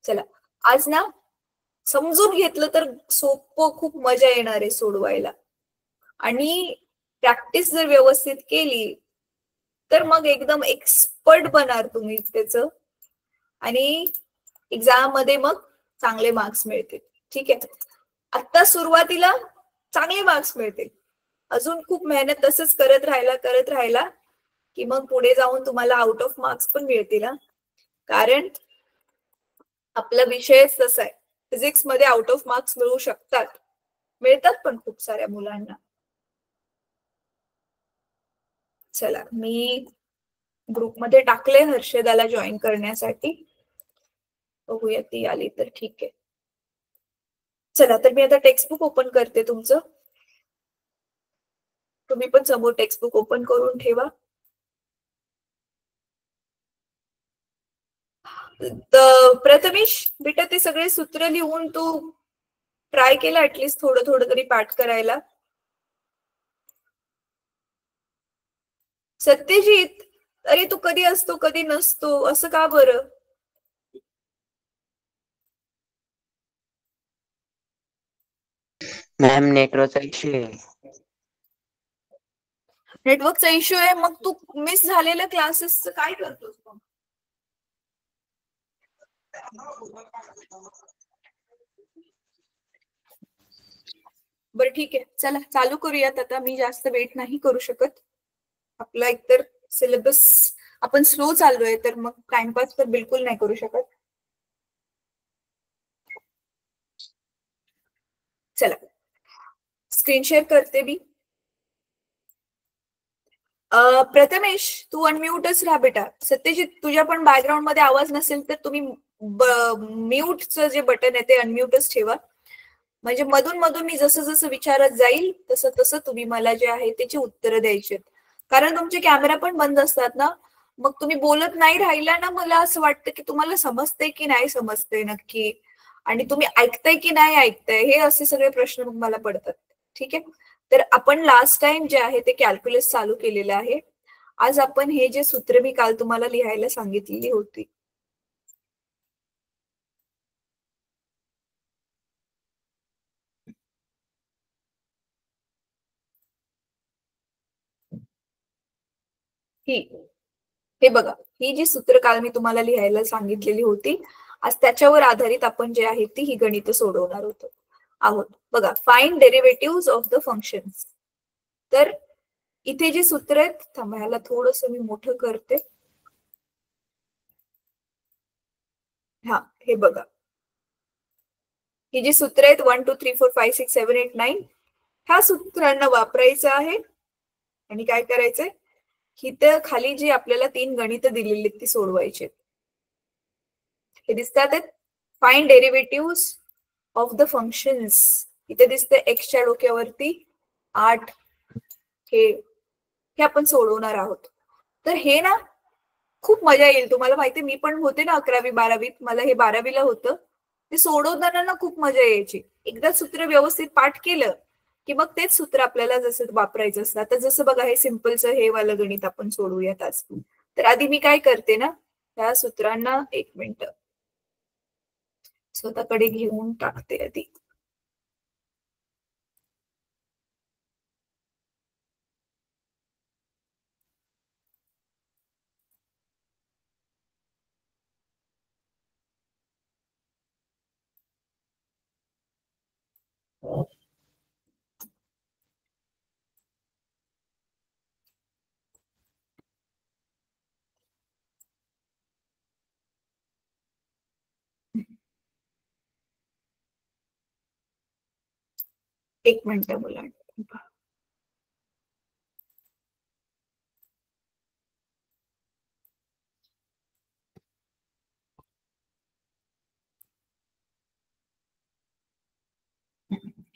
चला आज ना समजून घेतलं तर सोपं, खूप मजा येणार आहे सोडवायला. आणि प्रॅक्टिस जर व्यवस्थित केली तर मग एकदम एक्सपर्ट बनार तुम्ही त्याचं. आणि एक्झाम मध्ये मग चांगले मार्क्स मिळतील. ठीक आहे, आता सुरुवातीला चांगले मार्क्स मिळतील. अजून खूप मेहनत तसंच करत राहिला की मग पुढे जाऊन तुम्हाला आउट ऑफ मार्क्स पण मिळतील. कारण आपला विषयच तसा आहे. फिजिक्स मध्ये आउट ऑफ मार्क्स मिळू शकतात, मिळतात पण खूप साऱ्या मुलांना. चला मी ग्रुपमध्ये टाकले हर्षदाला जॉईन करण्यासाठी. बघूया ती आली तर ठीक आहे. चला तर मी आता टेक्स्टबुक ओपन करते तुमचं. तुम्ही पण समोर टेक्स्टबुक ओपन करून ठेवा. प्रथमेश बेटा ते सगळे सूत्र लिहून तू ट्राय केलं ऍटलीस्ट थोडं थोडं तरी पाठ करायला. सत्यजित, अरे तू कधी असतो कधी नसतो असं का बरं? मॅम नेटवर्कचा इश्यू आहे. नेटवर्कचा इश्यू आहे, मग तू मिस झालेल्या क्लासेसचं काय करतोस मग? बरं ठीक आहे, चला चालू करूयात आता. मी जास्त वेट नाही करू शकत. आपला एकतर सिलेबस आपण स्लो चाललोय तर मग टाइमपास तर बिलकुल नाही करू शकत. चला स्क्रीन शेअर करते मी. प्रथमेश तू अनम्यूटच राहा बेटा. सत्यजित तुझ्या पण बॅकग्राऊंड मध्ये आवाज नसेल तर तुम्ही म्यूटचं जे बटन आहे ते अनम्यूटच ठेवा. म्हणजे मधून मधून मी जसं जसं विचारत जाईल तसं तसं तुम्ही मला जे आहे त्याची उत्तरं द्यायची. कारण तुमचे कॅमेरा पण बंद असतात ना, मग तुम्ही बोलत नाही राहिला ना, मला असं वाटतं की तुम्हाला समजतंय की नाही समजतंय नक्की, आणि तुम्ही ऐकताय की नाही ऐकताय, हे असे सगळे प्रश्न मग मला पडतात. ठीक आहे, तर आपण लास्ट टाइम जे आहे ते कॅल्क्युलस चालू केलेलं आहे. आज आपण हे जे सूत्र मी काल तुम्हाला लिहायला सांगितलेली होती, ही हे बघा, ही जी सूत्र काल मी तुम्हाला लिहायला सांगितलेली होती, आज त्याच्यावर आधारित आपण जे आहे ती ही गणित सोडवणार आहोत. बघा, find derivative of the functions. तर इथे जे सूत्र आहेत, थांबायला थोडस मी मोठं करते. हा हे बघा, ही जी सूत्र आहेत 1 2 3 4 5 6 7 8 9, ह्या सूत्रांना वापरायचं आहे. आणि काय करायचंय, ही तर खाली जी आपल्याला 3 गणित दिलेली ती सोडवायची. हे दिसतात आहेत, find derivative of the functions. इथे दिसते एक्सच्या डोक्यावरती 8. हे आपण सोडवणार आहोत. तर हे ना खूप मजा येईल तुम्हाला. माहिती मी पण होते ना 11वी 12वीत, मला हे 12वीला होतं. ते सोडवताना ना खूप मजा यायची. एकदा सूत्र व्यवस्थित पाठ केलं की मग तेच सूत्र आपल्याला जसं वापरायचं असतं. आता जसं बघा, हे सिंपलचं हे वालं गणित आपण सोडवूयात आज. तर आधी मी काय करते ना, त्या सूत्रांना 1 मिनिट स्वतःकडे घेऊन टाकते आधी. एक मिनिट मुलांना.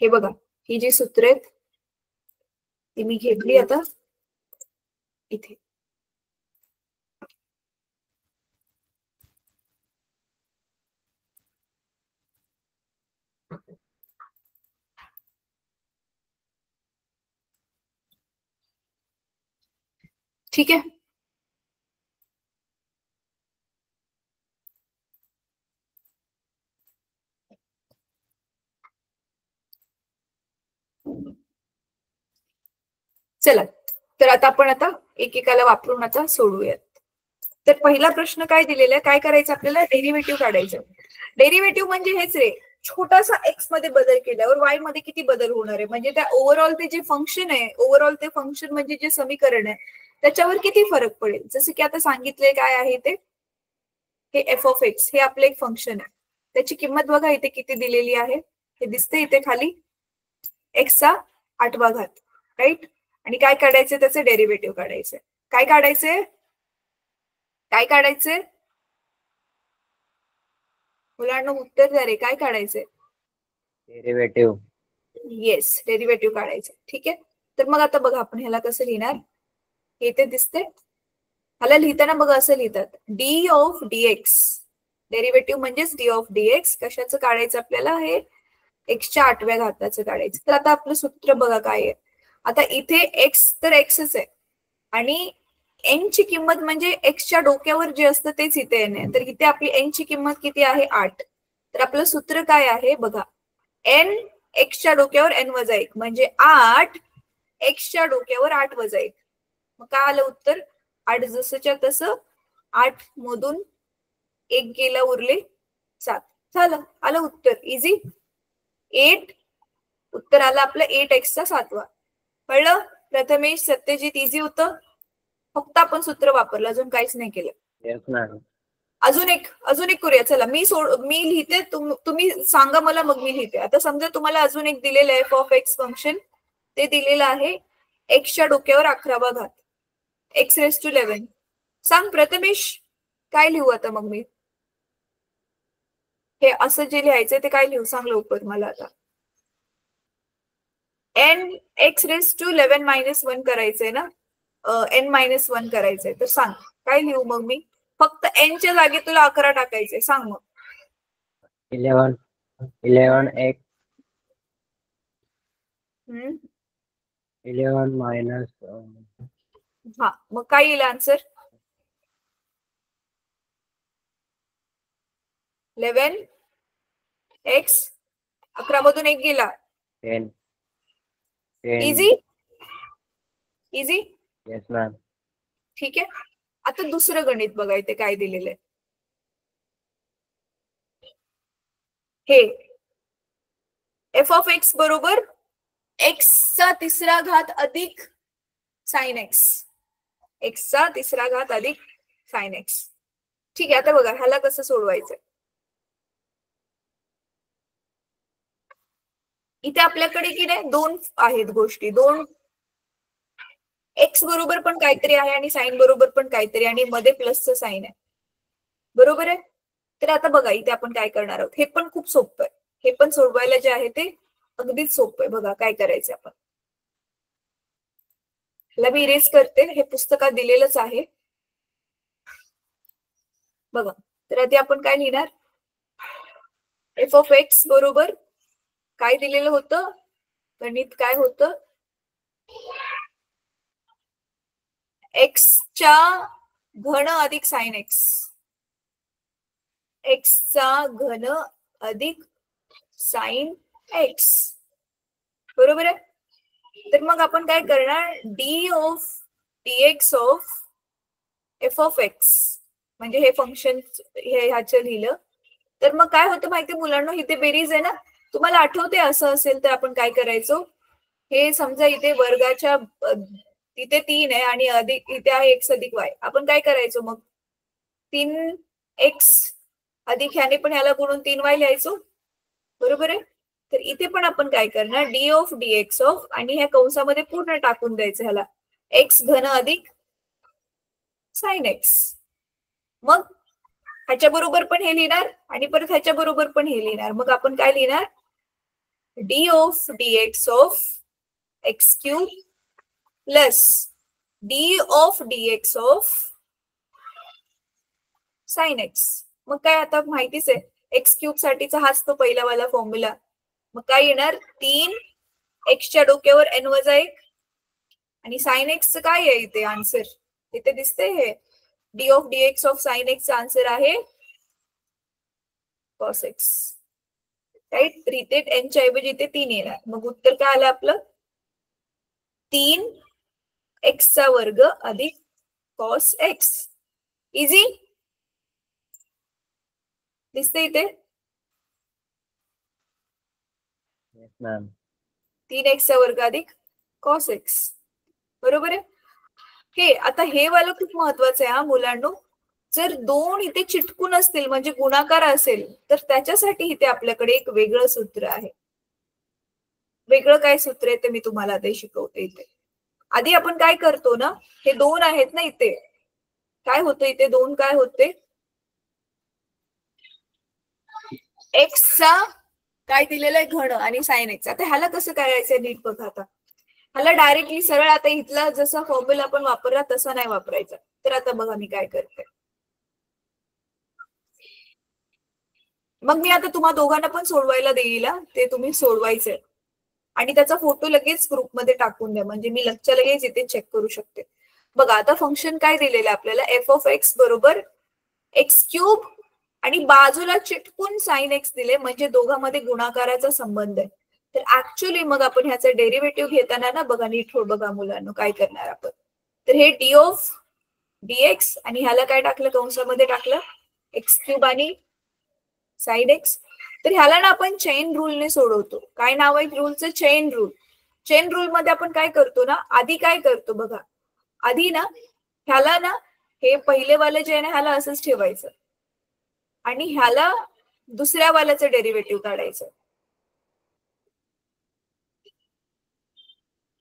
हे बघा, ही जी सूत्र आहेत ती मी घेतली आता इथे. ठीक आहे, चला तर आता एकेकाला वापरून आता सोडूयात. तर पहिला प्रश्न काय दिलेला आहे, काय करायचं आपल्याला, डेरिव्हेटिव्ह काढायचं. डेरिव्हेटिव्ह म्हणजे हेच रे, छोटासा एक्स मध्ये बदल केल्यावर वाय मध्ये किती बदल होणार आहे, म्हणजे त्या ओव्हरऑल ते जे फंक्शन आहे, ओव्हरऑल ते फंक्शन म्हणजे जे समीकरण आहे त्याच्यावर किती फरक पडेल. जसं की आता सांगितलंय काय आहे ते, हे एफ ऑफ एक्स हे आपलं एक फंक्शन आहे, त्याची किंमत बघा इथे किती दिलेली आहे, हे दिसते इथे खाली एक्सचा 8वा घात, राईट. आणि काय काढायचं, त्याचे डेरिव्हेटिव्ह काढायचे. काय काढायचे, काय काढायचे मुलांना, उत्तर द्या रे, काय काढायचे, डेरिव्हेटिव्ह. येस, डेरिव्हेटिव्ह काढायचे. ठीक आहे, तर मग आता बघा आपण ह्याला कसं लिहिणार, हे ते दिसते, ह्याला लिहिताना बघा असं लिहितात, डी ऑफ डीएक्स, डेरिव्हेटिव्ह म्हणजेच डी ऑफ डीएक्स. कशाचं काढायचं आपल्याला, हे एक्सच्या 8व्या घाताचं काढायचं. तर आता आपलं सूत्र बघा काय आहे, आता इथे एक्स तर एक्सच आहे आणि एन ची किंमत म्हणजे एक्सच्या डोक्यावर जे असतं तेच इथे एन आहे, तर इथे आपली एन ची किंमत किती आहे, 8. तर आपलं सूत्र काय आहे बघा, एन एक्सच्या डोक्यावर एन वजा 1 म्हणजे 8 एक्सच्या डोक्यावर 8 वजा 1. मग काय आलं उत्तर, 8 जसंच्या तसं, 8 मधून 1 गेला उरले 7, झालं, आलं उत्तर, इझी. 8, उत्तर आलं आपलं 8x चा 7वा. कळलं प्रथमेश, सत्यजित, इझी होतं, फक्त आपण सूत्र वापरलं, अजून काहीच नाही केलं. Yes ma'am. अजून एक करूया, चला मी लिहिते, तुम्ही सांगा मला, मग मी लिहिते. आता समजा तुम्हाला अजून एक दिलेलं आहे एफ ऑफ एक्स फंक्शन, ते दिलेलं आहे एक्सच्या डोक्यावर 11वा घात, एक्स रेस टू 11. सांग प्रथमेश, काय लिहू आता मग मी, हे असं जे लिहायचंय ते काय लिहू, सांग लवकर मला. आता n x raise to 11 minus 1 करायचंय ना, एन मायनस 1 करायचंय, तर सांग काय लिहू मग मी, फक्त एन च्या जागी तुला 11 टाकायचे, सांग मग. 11 एक्स 11 मायनस, हा, मग काय येईल आन्सर, 11 एक्स, 11 मधून 1 गेला, 10. Easy, easy. Yes ma'am. ठीक आहे, आता दुसरं गणित बघा इथे काय दिलेलं आहे, हे एफ ऑफ एक्स बरोबर एक्सचा 3रा घात अधिक साइन एक्स, एक्सचा 3रा घात अधिक साइन एक्स. ठीक आहे, आता बघा ह्याला कसं सोडवायचं, इथे आपल्याकडे की नाही दोन आहेत गोष्टी, दोन, एक्स बरोबर पण काहीतरी आहे आणि साइन बरोबर पण काहीतरी, आणि मध्ये प्लसचं साइन आहे, बरोबर आहे. तर आता बघा इथे आपण काय करणार आहोत, हे पण खूप सोपं आहे, हे पण सोडवायला जे आहे ते अगदीच सोपं आहे. बघा काय करायचं आपण, ह्याला मी इरेज करते, हे पुस्तकात दिलेलंच आहे बघा. तर आधी आपण काय लिहिणार, एफ ऑफ एक्स बरोबर काय दिलेलं होतं गणित, काय होतं, एक्सच्या घन अधिक साइन एक्स, एक्सचा घन अधिक साइन एक्स, बरोबर आहे. तर मग आपण काय करणार, d of d x of f of x, म्हणजे हे फंक्शन हे ह्याचं लिहिलं, तर मग काय होतं माहिती मुलांना, इथे बेरीज आहे ना, तुम्हाला आठवते असं असेल तर आपण काय करायचो, हे समजा इथे वर्गाच्या तिथे 3 आहे आणि अधिक इथे आहे एक्स अधिक वाय, आपण काय करायचो मग, 3x अधिक ह्याने पण ह्याला गुणून 3y लिहायचो, बरोबर आहे. तर इथे पण आपण काय करणार, डी ऑफ डीएक्स ऑफ, आणि ह्या कंसामध्ये पूर्ण टाकून द्यायचं ह्याला, एक्स घन अधिक साइन एक्स. मग ह्याच्या बरोबर पण हे लिहिणार आणि परत ह्याच्या बरोबर पण हे लिहिणार, मग आपण काय लिहिणार, d of d x of x cube plus d of d x of sine x. मग काय आता माहितीच आहे, एक्स क्यूब साठीचा हाच तो पहिला वाला फॉर्म्युला, मग काय येणार, 3 एक्सच्या डोक्यावर एन वजा 1, आणि साइन एक्सचं काय आहे इथे आन्सर, इथे दिसते हे d of d x of sine एक्सचा आन्सर आहे कॉस एक्स, राईट. तर इथे एनच्या ऐवजी इथे 3 येणार, मग उत्तर काय आलं आपलं, 3 एक्सचा वर्ग अधिक कॉस एक्स. इझी दिसते इथे. Yes ma'am. 3x वर्ग अधिक कॉस एक्स. बरोबर आहे. हे आता हे वाला खूप महत्वाचं आहे हा मुलांनो. जर दोन इथे चिटकून असतील म्हणजे गुणाकार असेल तर त्याच्यासाठी इथे आपल्याकडे एक वेगळं सूत्र आहे. वेगळं काय सूत्र आहे ते मी तुम्हाला आता शिकवते. इथे आधी आपण काय करतो ना, हे दोन आहेत ना इथे, काय होतं इथे दोन काय होते, एक्सचा काय दिलेलं आहे घन आणि साइन एक्स. आता ह्याला कसं करायचंय नीट बघा. आता ह्याला डायरेक्टली सरळ आता इथला जसा फॉर्म्युला आपण वापरला तसा नाही वापरायचा. तर आता बघा मी काय करते. मग मी आता तुम्हा दोघांना पण सोडवायला देईल, ते तुम्ही सोडवायचंय आणि त्याचा फोटो लगेच ग्रुपमध्ये टाकून द्या म्हणजे मी लक्षात लगेच इथे चेक करू शकते. बघा आता फंक्शन काय दिलेलं आहे आपल्याला, एफ ऑफ एक्स बरोबर एक्स क्यूब आणि बाजूला चिटकून साइन एक्स दिले म्हणजे दोघांमध्ये गुणाकाराचा संबंध आहे. तर ऍक्च्युअली मग आपण ह्याचं डेरिव्हेटिव्ह घेताना ना बघा नीट बघा मुलांना काय करणार आपण. तर हे डी ऑफ डीएक्स आणि ह्याला काय टाकलं कंसामध्ये टाकलं एक्स क्यूब आणि साइड एक्स. तर ह्याला ना आपण चेन रूलने सोडवतो. काय नाव आहे रूलचं, चेन रूल. चेन रूल मध्ये आपण काय करतो ना, आधी काय करतो बघा, आधी ना ह्याला ना हे पहिले वाले जे आहे ना ह्याला असंच ठेवायचं आणि ह्याला दुसऱ्या वाल्याचं डेरिव्हेटिव्ह काढायचं.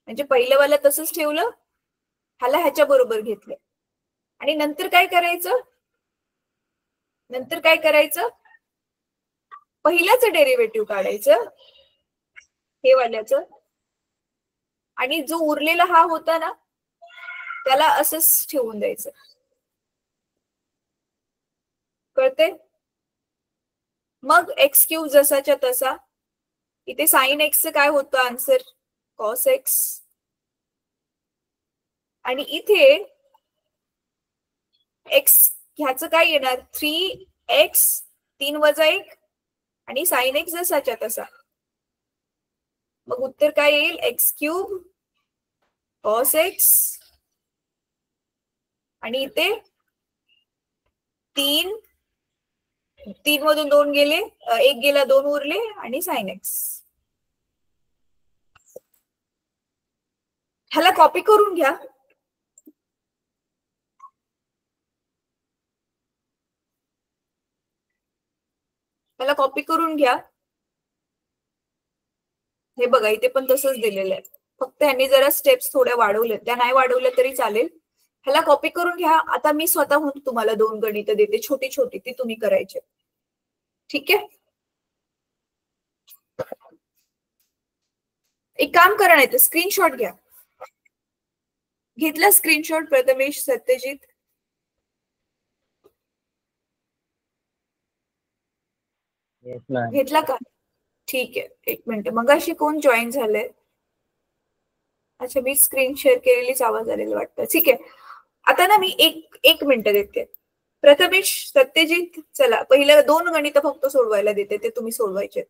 म्हणजे पहिलं वाला तसंच ठेवलं, ह्याला ह्याच्या बरोबर घेतलं आणि नंतर काय करायचं, नंतर काय करायचं, पहिल्याचं डेरिव्हेटिव्ह काढायचं हे वाल्याचं आणि जो उरलेला हा होता ना त्याला असंच ठेवून द्यायचं. कळते. मग एक्स क्यूब जसाच्या तसा, इथे साइन एक्सचं काय होतं आन्सर कॉस एक्स आणि इथे एक्स ह्याचं काय येणार 3x 3 वजा 1 आणि साइन एक्स जसाच्या तसा. मग उत्तर काय येईल एक्स क्यूब कॉस एक्स आणि इथे 3 मधून 2 गेले, 1 गेला 2 उरले आणि साइन एक्स. ह्याला कॉपी करून घ्या. ह्याला कॉपी करून घ्या. हे बघा इथे पण तसंच दिलेलं आहे, फक्त ह्यांनी जरा स्टेप्स थोड्या वाढवल्या, त्या नाही वाढवल्या तरी चालेल. ह्याला कॉपी करून घ्या. आता मी स्वतःहून तुम्हाला 2 गणित देते छोटी छोटी, ती तुम्ही करायचे. ठीक आहे. एक काम करा नाही तर स्क्रीनशॉट घ्या. घेतला screenshot Prathamesh Satyajit? Yes ma'am. घेतला का? ठीक आहे. एक मिनिट, मगाशी कोण जॉईन झालंय? अच्छा मी स्क्रीन शेअर केलेलीच आवाज आलेला वाटतं. ठीक आहे. आता ना मी एक मिनिट देते. प्रथमेश सत्यजित चला पहिल्या 2 गणित फक्त सोडवायला देते, ते तुम्ही सोडवायचे.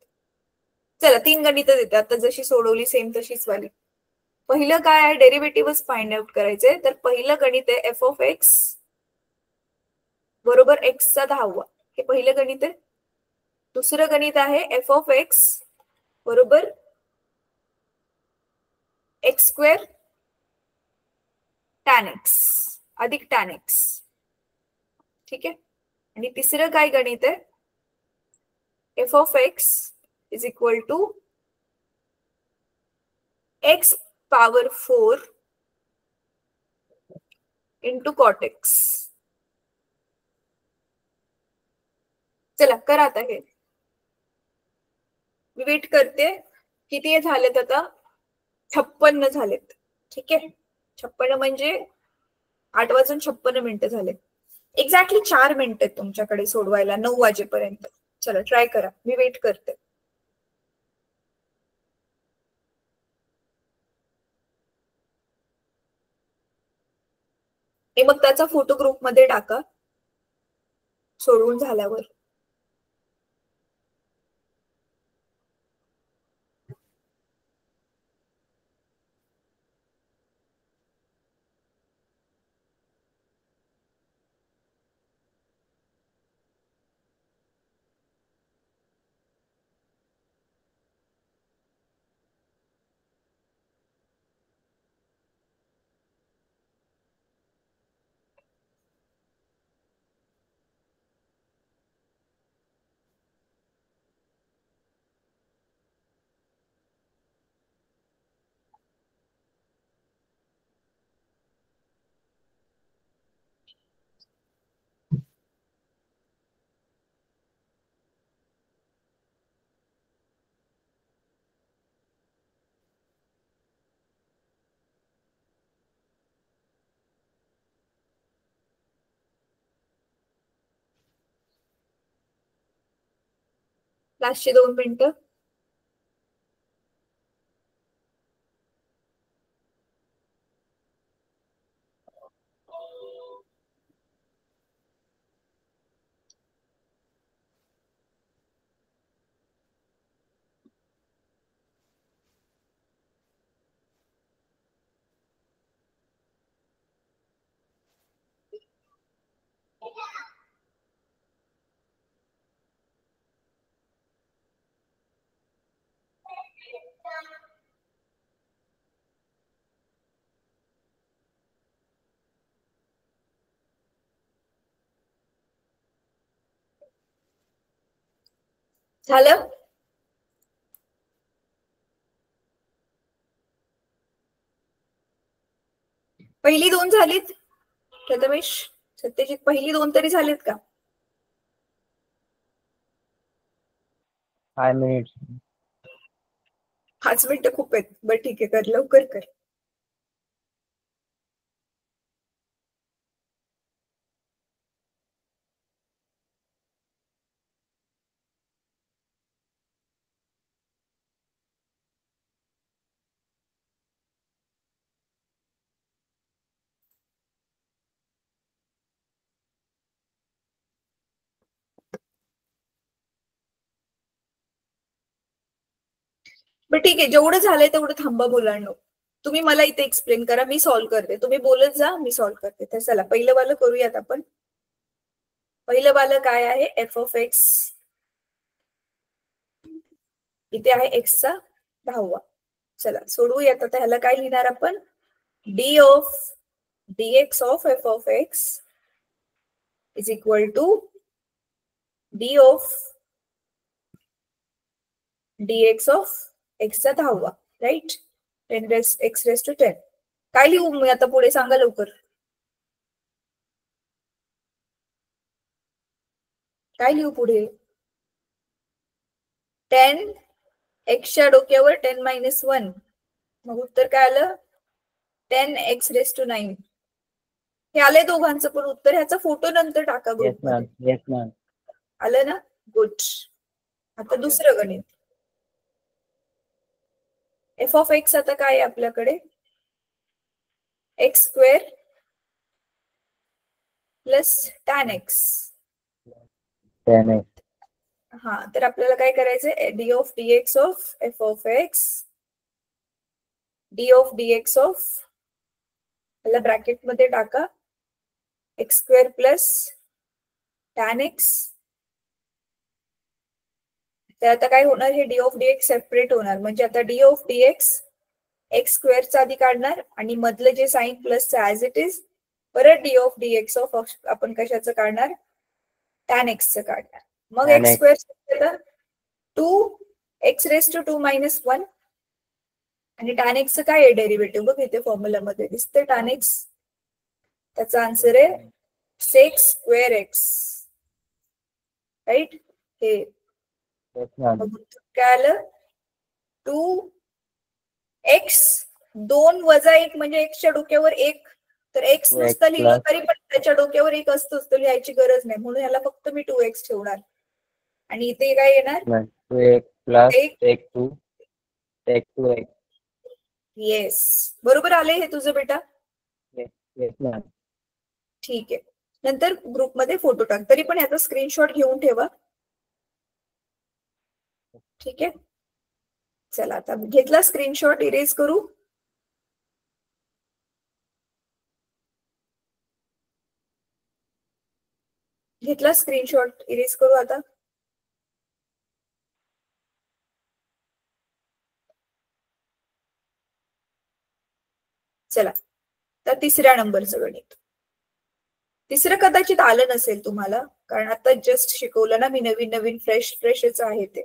चला 3 गणित देते आता, जशी सोडवली सेम तशीच वाली. पहिलं काय आहे, डेरिव्हेटिव्ह फाइंड आउट करायचंय. तर पहिलं गणित आहे एफ ऑफ एक्स बरोबर एक्सचा 10वा, हे पहिलं गणित आहे. दुसरं गणित आहे एफ ऑफ एक्स बरोबर एक्स स्क्वेअर टॅन एक्स अधिक टॅन एक्स. ठीक आहे. आणि तिसरं काय गणित आहे, f of x is equal to x power 4 into cot x. चला करा आता हे, मी वेट करते. किती झालेत आता, 56 झालेत. ठीक आहे. 56 म्हणजे 8:56 झाले. एक्झॅक्टली 4 मिनिटं आहेत तुमच्याकडे सोडवायला 9 वाजेपर्यंत. चला ट्राय करा, मी वेट करते. हे मग त्याचा फोटो ग्रुपमध्ये टाका सोडवून झाल्यावर. क्लासची 2 मिनिटं. झालं? पहिली 2 झालीत प्रथमेश, सत्यजित, पहिली 2 तरी झालीत का? 5 minutes. 5 मिनिटं खूप आहेत. बरं ठीक आहे, कर लवकर कर. बरं ठीक आहे, जेवढं झालंय तेवढं थांबा मुलांनो. तुम्ही मला इथे एक्सप्लेन करा, मी सॉल्व्ह करते. तुम्ही बोलत जा, मी सॉल्व्ह करते. तर चला पहिलं वालं करूयात आपण. पहिलं वालं काय आहे? F of x. इथे आहे एक्सचा 10वा. चला सोडवूयात. आता ह्याला काय लिहिणार आपण? D of dx of f of x is equal to d of dx of एक्सचा 10वा. राईट? 10 x raise to 10. काय लिहू मी आता पुढे? सांगा लवकर. काय लिहू पुढे? 10 एक्सच्या डोक्यावर 10 - 1. मग उत्तर काय आलं? 10 x रेस टू 9. हे आलंय दोघांचं पण उत्तर. ह्याचा फोटो नंतर टाका Yes, ग्रुप ma'am. मध्ये. Yes, ma'am. आलं ना? गुड. आता दुसरं गणित. एफ ऑफ एक्स आता काय आहे आपल्याकडे? X square plus tan x. 10x. हा, तर आपल्याला काय करायचंय? D of dx of f of x, d of dx of, याला ब्रॅकेट मध्ये टाका, x square plus tan x. तर आता काय होणार? हे डी ऑफ dx सेपरेट होणार. म्हणजे आता डी ऑफ dx एक्स स्क्वेअरचा आधी काढणार आणि मधलं जे साइन प्लसचं ऍज इट इज, परत डी ऑफ dx ऑफ आपण कशाचं काढणार? टॅन एक्सचं काढणार. मग Tan x x. Square 2 x raise to 2 - 1. आणि टॅन एक्सचं काय आहे डेरिव्हेटिव्ह? बघ इथे फॉर्म्युला मध्ये दिसते टॅन एक्स. त्याचा आन्सर आहे सेक्स स्क्वेअर एक्स. राईट? हे Yes, ma'am. मग काय आलं? 2 एक्स 2 वजा 1 म्हणजे एक्सच्या डोक्यावर 1. तर एक्स 2x नुसतं लिहिलं plus. तरी पण त्याच्या डोक्यावर 1 असतोच, तर लिहायची गरज नाही. म्हणून याला फक्त मी 2x ठेवणार. आणि इथे काय येणार? Ma'am. 2x plus एक. take 2. Take 2x. येस, बरोबर आले हे तुझं बेटा? Yes. Yes, ma'am. ठीक आहे. नंतर ग्रुपमध्ये फोटो टाक. तरी पण याचा स्क्रीनशॉट घेऊन ठेवा. ठीक आहे, चला आता घेतला स्क्रीनशॉट. इरेज करू. घेतला स्क्रीनशॉट. इरेज करू आता. चला, तर तिसऱ्या नंबरचं गणित. तिसरं कदाचित आलं नसेल तुम्हाला, कारण आता जस्ट शिकवलं ना मी. नवीन नवीन फ्रेशच आहे ते.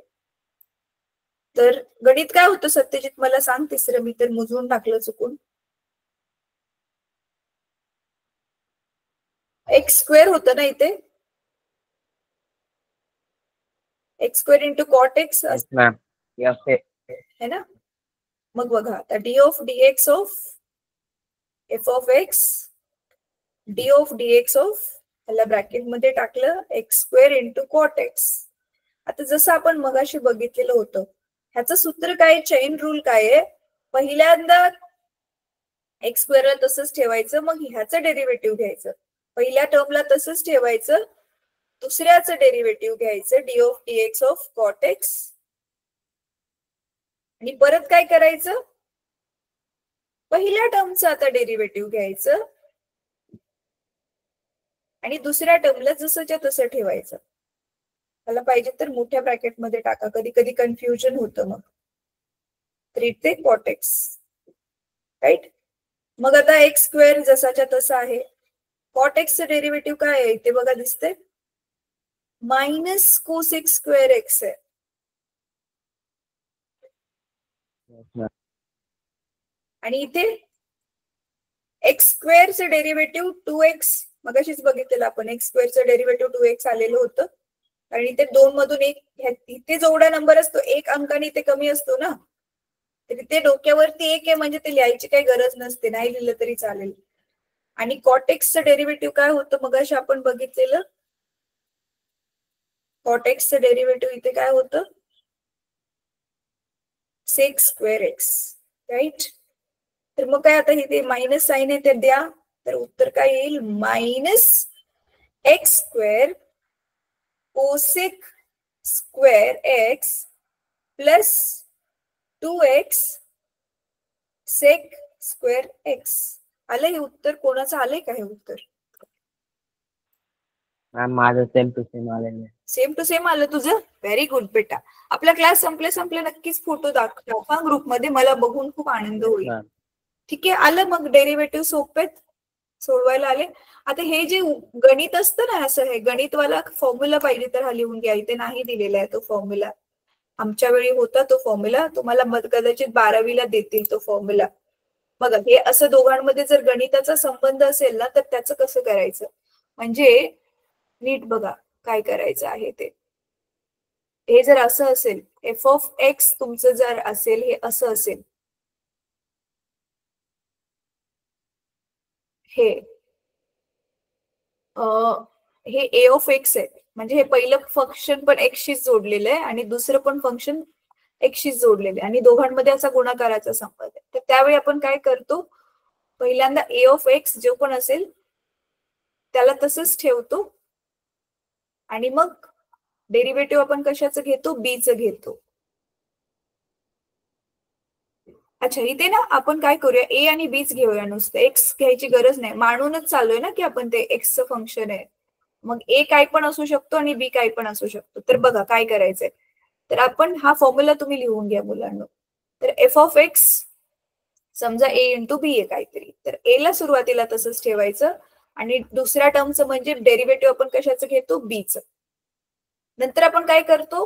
तर गणित काय होतं सत्यजित मला सांग तिसरं? मी तर मोजून टाकलं चुकून. एक्स स्क्वेअर होतं ना इथे? X square into cot x Yes, ma'am. Yes, है ना? मग बघा आता d of dx of f of x, d of dx of, याला ब्रॅकेट मध्ये टाकलं, x square into cot x. आता जसं आपण मगाशी बघितलेलं होतं, ह्याचं सूत्र काय, चेन रूल काय आहे, पहिल्यांदा एक्स स्क्वेअरला तसंच ठेवायचं, मग ह्याचं डेरिव्हेटिव्ह घ्यायचं, पहिल्या टर्मला तसंच ठेवायचं, दुसऱ्याचं डेरिव्हेटिव्ह घ्यायचं d of D x of cot x, आणि परत काय करायचं, पहिल्या टर्मचं आता डेरिव्हेटिव्ह घ्यायचं आणि दुसऱ्या टर्मला जसंच्या तसं ठेवायचं. मला पाहिजे तर मोठ्या ब्रॅकेटमध्ये टाका, कधी कधी कन्फ्युजन होतं मग. तर इथे कॉट एक्स, राईट. मग आता एक्स स्क्वेअर जसाच्या तसा आहे, कॉट एक्सचं डेरिव्हेटिव्ह काय आहे इथे बघा, दिसतंय मायनस कोसेक स्क्वेअर एक्स आहे. आणि इथे एक्स स्क्वेअरचं डेरिव्हेटिव्ह 2x, मगाशीच बघितलेलं आपण, एक्स स्क्वेअरचं डेरिव्हेटिव्ह 2x आलेलं होतं, आणि इथे 2 मधून एक, इथे जेवढा नंबर असतो एक अंकाने इथे कमी असतो ना, तर इथे डोक्यावरती 1 आहे म्हणजे ते लिहायची काही गरज नसते, नाही लिहिलं तरी चालेल. आणि कॉट एक्सचं डेरिव्हेटिव्ह काय होतं मगाशी आपण बघितलेलं, कॉट एक्सचं डेरिव्हेटिव्ह इथे काय होतं, सेक स्क्वेअर एक्स, राईट. तर मग काय, आता इथे मायनस साइन आहे ते द्या, तर उत्तर काय येईल, minus x square cosec square x plus 2x sec square x. आलं हे उत्तर, कोणाचं आलंय का हे उत्तर? माझं सेम टू सेम आलेलं आहे. सेम टू सेम आलं तुझं, व्हेरी गुड बेटा. आपला क्लास संपले नक्कीच फोटो दाखवा ग्रुपमध्ये, मला बघून खूप आनंद होईल. ठीक आहे, आलं मग डेरिव्हेटिव्ह सोपेत सोडवायला आले. आता हे जे गणित असतं ना, असं हे गणितवाला फॉर्म्युला पाहिजे तर हा लिहून घ्या, इथे नाही दिलेला आहे तो फॉर्म्युला, आमच्या वेळी होता तो फॉर्म्युला, तुम्हाला कदाचित 12वीला देतील तो फॉर्म्युला. बघा, हे असं दोघांमध्ये जर गणिताचा संबंध असेल ना, तर त्याचं कसं करायचं, म्हणजे नीट बघा काय करायचं आहे ते. हे जर असं असेल, एफ ऑफ एक्स तुमचं जर असेल, हे असं असेल, हे ए ऑफ एक्स आहे, म्हणजे हे पहिलं फंक्शन पण एक्सशीच जोडलेलं आहे आणि दुसरं पण फंक्शन एक्सशीच जोडलेलं आहे, आणि दोघांमध्ये असा गुणाकाराचा संबंध आहे. तर त्यावेळी आपण काय करतो, पहिल्यांदा ए ऑफ एक्स जो पण असेल त्याला तसंच ठेवतो, आणि मग डेरिव्हेटिव्ह आपण कशाचं घेतो, बीचं घेतो. अच्छा, इथे ना आपण काय करूया, ए आणि बीच घेऊया, नुसतं एक्स घ्यायची गरज नाही, मानूनच चालूय ना की आपण ते एक्सचं फंक्शन आहे, मग ए काय पण असू शकतो आणि बी काय पण असू शकतो. तर बघा काय करायचंय, तर आपण हा फॉर्म्युला तुम्ही लिहून घ्या मुलांना. तर एफ ऑफ एक्स समजा ए इंटू बी आहे काहीतरी, तर ए ला सुरुवातीला तसंच ठेवायचं, आणि दुसऱ्या टर्मचं म्हणजे डेरिव्हेटिव्ह आपण कशाचं घेतो, बीचं. नंतर आपण काय करतो,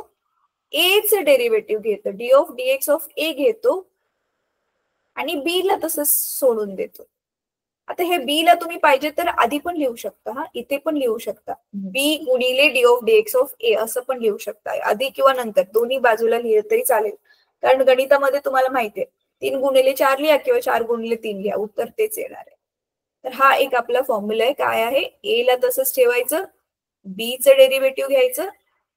एचं डेरिव्हेटिव्ह घेतो, D of D x of A घेतो, आणि बी ला तसंच सोडून देतो. आता हे बी ला तुम्ही पाहिजे तर आधी पण लिहू शकता, हा इथे पण लिहू शकता, बी गुणिले D of D x of A असं पण लिहू शकता, आधी किंवा नंतर दोन्ही बाजूला लिहिलं तरी चालेल, कारण गणितामध्ये तुम्हाला माहितीये 3 गुणिले 4 लिहा किंवा 4 गुणिले 3 लिहा, उत्तर तेच येणार आहे. तर हा एक आपला फॉर्म्युला आहे, काय आहे, ए ला तसंच ठेवायचं, बीचं डेरिव्हेटिव्ह घ्यायचं,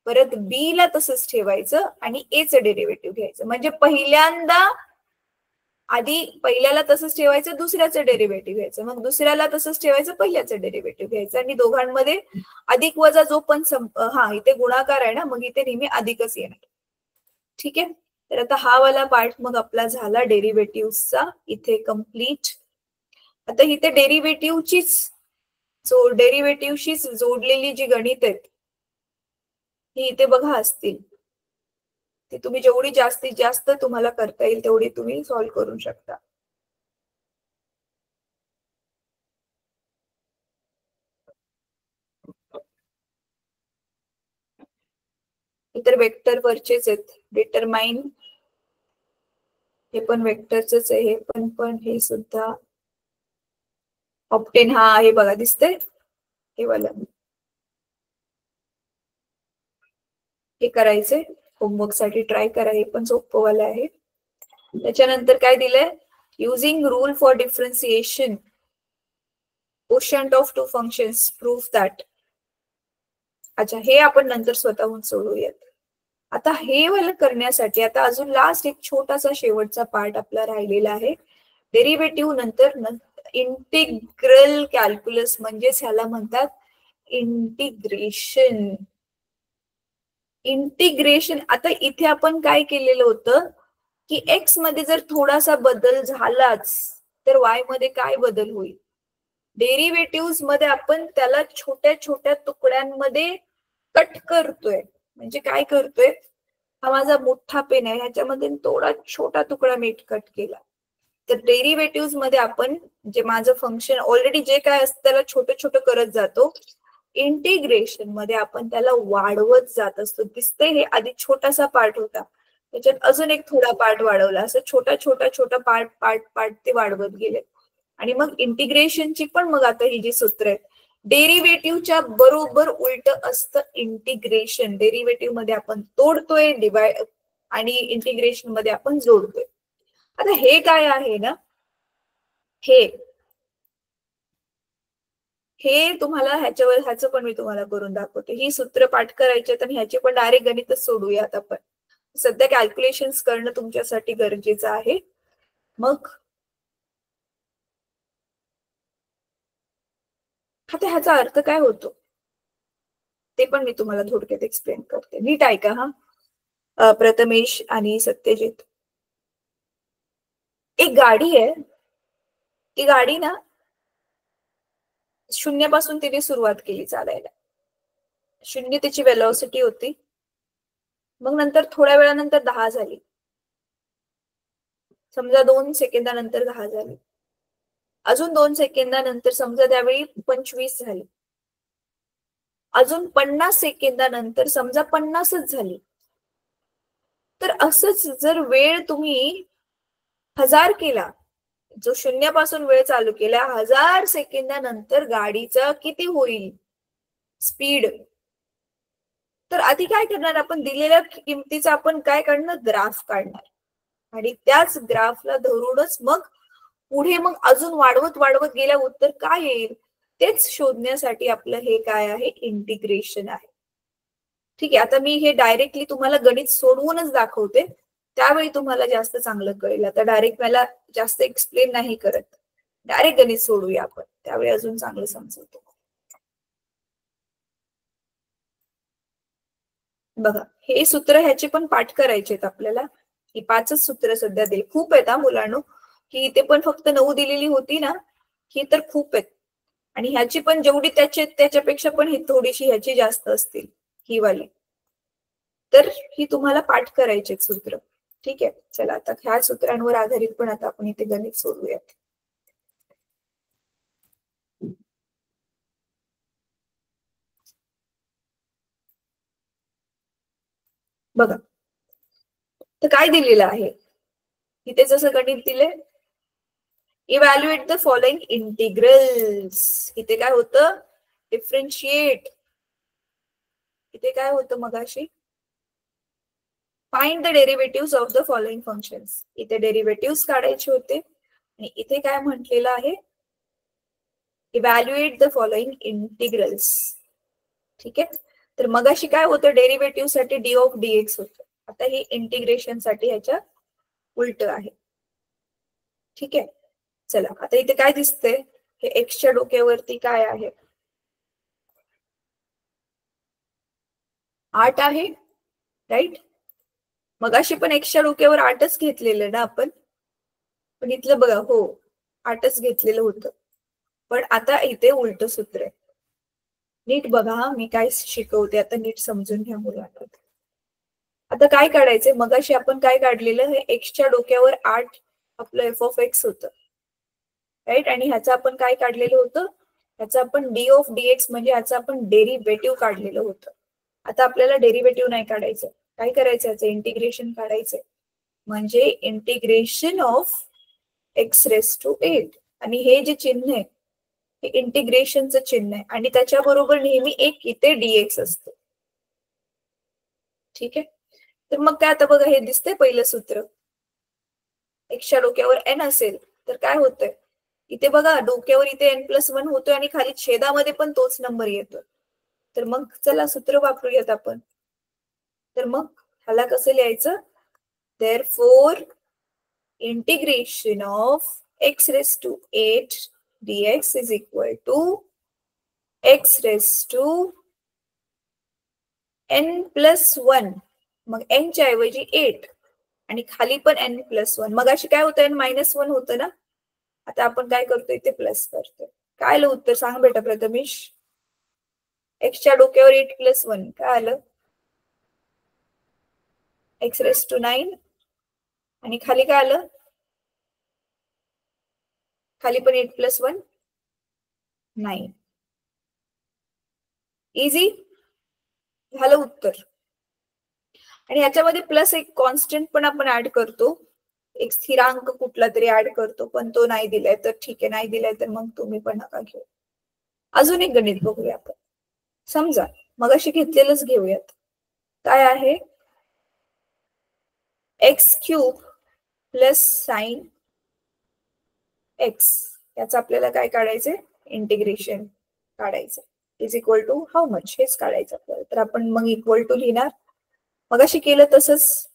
परत बी ला तसंच ठेवायचं आणि एचं डेरिव्हेटिव्ह घ्यायचं. म्हणजे पहिल्याला तसंच ठेवायचं, दुसऱ्याचं डेरिव्हेटिव्ह घ्यायचं, मग दुसऱ्याला तसंच ठेवायचं, पहिल्याचं डेरिव्हेटिव्ह घ्यायचं, आणि दोघांमध्ये अधिक वजा जो पण इथे गुणाकार आहे ना, मग इथे नेहमी अधिकच येणार. ठीक आहे, तर आता हा वाला पार्ट मग आपला झाला डेरिव्हेटिव्हचा इथे कम्प्लीट. आता इथे डेरिव्हेटिव्हशीच जोडलेली जी गणित आहेत ही इथे बघा असतील, ते तुम्ही जेवढी जास्तीत जास्त तुम्हाला करता येईल तेवढी तुम्ही सॉल्व्ह करू शकता. इतर वेक्टर वरचेच आहेत, डिटरमाइन हे पण वेक्टरच आहे, हे सुद्धा ऑप्टेन, हा हे बघा दिसतंय हे वाला, हे करायचंय होमवर्क साठी, ट्राय करा, हे पण सोपं वाला आहे. त्याच्यानंतर काय दिलंय, using rule for differentiation quotient of two functions prove that. अच्छा, हे आपण नंतर स्वतःहून सोडवूयात. आता हे वाला करण्यासाठी आता अजून लास्ट एक छोटासा शेवटचा पार्ट आपला राहिलेला आहे. डेरिव्हेटिव्ह नंतर इंटिग्रल कॅल्क्युलस म्हणजेच ह्याला म्हणतात इंटिग्रेशन. इंटिग्रेशन आता इथे आपण काय केलेलं होतं की एक्स मध्ये जर थोडासा बदल झालाच तर वाय मध्ये काय बदल होईल. डेरिव्हेटिव्ह मध्ये आपण त्याला छोट्या छोट्या तुकड्यांमध्ये कट करतोय. म्हणजे काय करतोय, हा माझा मोठा पेन आहे, ह्याच्यामध्ये थोडा छोटा तुकडा मी कट केला. तर डेरिव्हेटिव्ह मध्ये आपण जे माझं फंक्शन ऑलरेडी जे काय असतं त्याला छोटं छोटं करत जातो. इंटिग्रेशन मध्ये आपण त्याला वाढवत जात असतो. दिसतंय हे आधी छोटासा पार्ट होता, त्याच्यात अजून एक थोडा पार्ट वाढवला, असं छोटा छोटा छोटा पार्ट पार्ट पार्ट ते वाढवत गेले. आणि मग इंटिग्रेशनची पण मग आता ही जी सूत्र आहेत, डेरिव्हेटिव्हच्या बरोबर उलट असतं इंटिग्रेशन. डेरिव्हेटिव्ह मध्ये आपण तोडतोय डिवाइड आणि इंटिग्रेशन मध्ये आपण जोडतोय. आता हे काय आहे ना, हे तुम्हाला ह्याचं पण मी तुम्हाला करून दाखवते. ही सूत्र पाठ करायची आणि ह्याचे पण डायरेक्ट गणितच सोडूयात आपण. सध्या कॅल्क्युलेशन्स करणं तुमच्यासाठी गरजेचं आहे. मग आता ह्याचा अर्थ काय होतो ते पण मी तुम्हाला थोडक्यात एक्सप्लेन करते. नीट ऐका हा प्रथमेश आणि सत्यजित. एक गाडी आहे, ती गाडी ना शून्यापासून तिने सुरुवात केली चालायला. शून्य तिची वेलॉसिटी होती. मग नंतर थोड्या वेळानंतर 10 झाली, समजा 2 सेकंदानंतर 10 झाली, अजून 2 सेकंदानंतर समजा त्यावेळी 25 झाली, अजून 50 सेकंदानंतर समजा 50च झाली. तर असंच जर वेळ तुम्ही 1000 केला, जो शून्यापासून वेळ चालू केला, 1000 सेकंदानंतर गाडीचा किती होईल स्पीड. तर आधी काय करणार, आपण दिलेल्या किमतीचा आपण काय काढणार, ग्राफ काढणार. आणि त्याच ग्राफला धरूनच मग पुढे मग अजून वाढवत वाढवत गेल्या उत्तर काय येईल तेच शोधण्यासाठी आपलं हे काय आहे, इंटिग्रेशन आहे. ठीक आहे, आता मी हे डायरेक्टली तुम्हाला गणित सोडवूनच दाखवते, त्यावेळी तुम्हाला जास्त चांगलं कळेल. आता डायरेक्ट मला जास्त एक्सप्लेन नाही करत, डायरेक्ट गणित सोडूया आपण, त्यावेळी अजून चांगलं समजतो. बघा, हे सूत्र ह्याचे पण पाठ करायचे आहेत आपल्याला. ही 5च सूत्र सध्या दिली, खूप आहेत हा मुलांनो, की इथे पण फक्त 9 दिलेली होती ना, ही तर खूप आहेत. आणि ह्याची पण जेवढी त्याच्यापेक्षा पण ही थोडीशी ह्याची जास्त असतील ही वाली. तर ही तुम्हाला पाठ करायचे सूत्र. ठीक आहे, चला आता ह्या सूत्रांवर आधारित पण आता आपण इथे गणित सोडवूयात. बघा, तर काय दिलेलं आहे इथे, जसं गणित दिले, इव्हॅल्युएट द फॉलोइंग इंटिग्रल्स. इथे काय होतं, डिफरन्शिएट. इथे काय होतं मगाशी, find the derivative of the following functions. इथे डेरिव्हेटिव्ह काढायचे होते आणि इथे काय म्हटलेलं आहे, इव्हॅल्युएट द फॉलोइंग इंटिग्रल्स. ठीक आहे, तर मगाशी काय होतं, डेरिव्हेटिव्ह साठी डी ऑफ डीएक्स होतं, आता हे इंटिग्रेशन साठी ह्याच्या उलट आहे. ठीक आहे, चला आता इथे काय दिसतंय, हे एक्सच्या डोक्यावरती काय आहे, 8 आहे, राईट. मगाशी पण एक्सच्या डोक्यावर 8च घेतलेलं ना आपण, पण इथलं बघा, हो 8च घेतलेलं होतं, पण आता इथे उलट सूत्र आहे. नीट बघा मी काय शिकवते, आता नीट समजून घ्या मुलांना. आता काय काढायचंय, मगाशी आपण काय काढलेलं, हे एक्सच्या डोक्यावर 8 आपलं एफ ऑफ एक्स होतं, राईट. आणि ह्याचं आपण काय काढलेलं होतं, ह्याचं आपण डी ऑफ डीएक्स म्हणजे ह्याचं आपण डेरिव्हेटिव्ह काढलेलं होतं. आता आपल्याला डेरिव्हेटिव्ह नाही काढायचं, काय करायचं, याचं इंटिग्रेशन काढायचंय. म्हणजे integration of x raise to 8. आणि हे जे चिन्ह आहे हे इंटिग्रेशनचं चिन्ह आहे, आणि त्याच्याबरोबर नेहमी एक इथे डीएक्स असतं. ठीक आहे, तर मग काय, आता बघा हे दिसतंय पहिलं सूत्र, एक्सच्या डोक्यावर एन असेल तर काय होतंय, इथे बघा डोक्यावर इथे n+1 होतोय आणि खाली छेदामध्ये पण तोच नंबर येतो. तर मग चला सूत्र वापरूयात आपण. तर मग ह्याला कसं लिहायचं? Therefore, integration of x raised to 8 dx is equal to x raised to n+1. मग n च्या ऐवजी 8 आणि खाली पण n+1. मग अशी काय होतं? n-1 होतं ना. आता आपण काय करतोय? ते प्लस करतोय. काय आलं उत्तर सांग बेटा प्रथमेश? x च्या डोक्यावर 8+1 काय आलं? x raised to 9 आणि खाली काय आलं? खाली पण 8+1 9. इझी झालं उत्तर. आणि याच्यामध्ये प्लस एक कॉन्स्टंट पण आपण ऍड करतो, एक स्थिरांक कुठला तरी ऍड करतो, पण तो नाही दिलाय तर ठीक आहे, नाही दिलाय तर मग तुम्ही पण नका घेऊ. अजून एक गणित बघूया आपण. समजा मगाशी घेतलेलंच घेऊयात. काय आहे? x³ प्लस साइन x, याचं आपल्याला काय काढायचंय? इंटिग्रेशन काढायचं. Is equal to how much, हेच काढायचं आपल्याला. तर आपण मग इक्वल टू लिहिणार. मगाशी केलं तसंच.